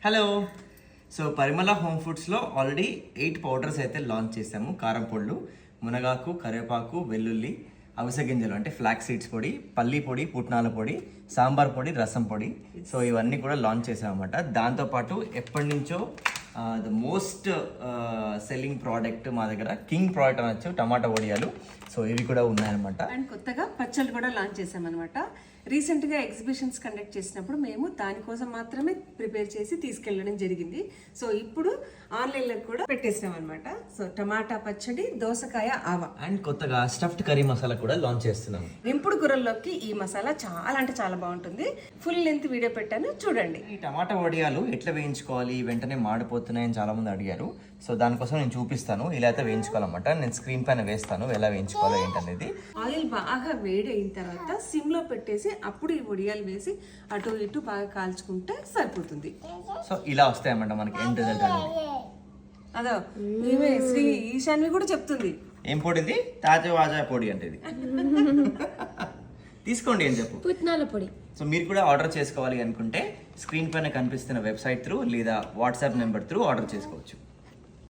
Hello. So పరిమళ home ఫుడ్స్లో already 8 powders అయితే launch చేసాము. కారం పొళ్ళు, మునగాకు, కరివేపాకు, వెల్లుల్లి, అవిసె గింజలు అంటే ఫ్లాక్ సీడ్స్ పొడి, పల్లి పొడి, పుట్నాల పొడి, సాంబార్ పొడి, రసం పొడి. సో ఇవన్నీ కూడా లాంచ్ చేసామన్నమాట. దాంతోపాటు ఎప్పటి నుంచో ద మోస్ట్ సెల్లింగ్ ప్రోడక్ట్ మా దగ్గర కింగ్ ప్రోడక్ట్ అనొచ్చు, టమాటా వడియాలు. సో ఇవి కూడా ఉన్నాయన్నమాట. అండ్ కొత్తగా పచ్చళ్ళు కూడా లాంచ్ చేసామన్నమాట. రీసెంట్గా ఎగ్జిబిషన్స్ కండక్ట్ చేసినప్పుడు మేము దానికోసం మాత్రమే ప్రిపేర్ చేసి తీసుకెళ్ళడం జరిగింది. సో ఇప్పుడు ఆన్లైన్లో కూడా పెట్టేసినాం అనమాట. సో టమాటా పచ్చడి, దోసకాయ ఆవా అండ్ కొత్తగా స్టఫ్డ్ కర్రీ మసాలా కూడా లాంచ్ చేస్తున్నాం. వెంపుడు కూరల్లోకి ఈ మసాలా చాలా అంటే చాలా బాగుంటుంది. ఫుల్ లెంత్ వీడియో పెట్టాను, చూడండి. ఈ టమాటా వడియాలు ఎట్లా వేయించుకోవాలి, వెంటనే మాడిపోతున్నాయని చాలా మంది అడిగారు. సో దానికోసం నేను చూపిస్తాను, ఇలా అయితే వేయించుకోవాలన్నమాట. నేను స్క్రీన్ పైన వేస్తాను ఎలా వేయించుకోవాలో ఏంటనేది. ఆయిల్ బాగా వేడి అయిన తర్వాత సిమ్ లో పెట్టేసి అప్పుడు ఈ వడియాలు వేసి అటు ఇటు బాగా కాల్చుకుంటే సరిపోతుంది. సో ఇలా వస్తాయన్నమాట మనకి ఎండ్ రిజల్ట్ అనేది. అదో మేమే శ్రీ ఈశాన్వి కూడా చెప్తుంది. ఏం పొడి ఇది? తాజా వాజా పొడి అంటే ఇది. తీసుకోండి అని చెప్పు. పుట్నాల పొడి. సో మీరు కూడా ఆర్డర్ చేసుకోవాలి అనుకుంటే స్క్రీన్ పైన కనిపిస్తున్న వెబ్సైట్ త్రూ లేదా వాట్సాప్ నెంబర్ త్రూ ఆర్డర్ చేసుకోవచ్చు.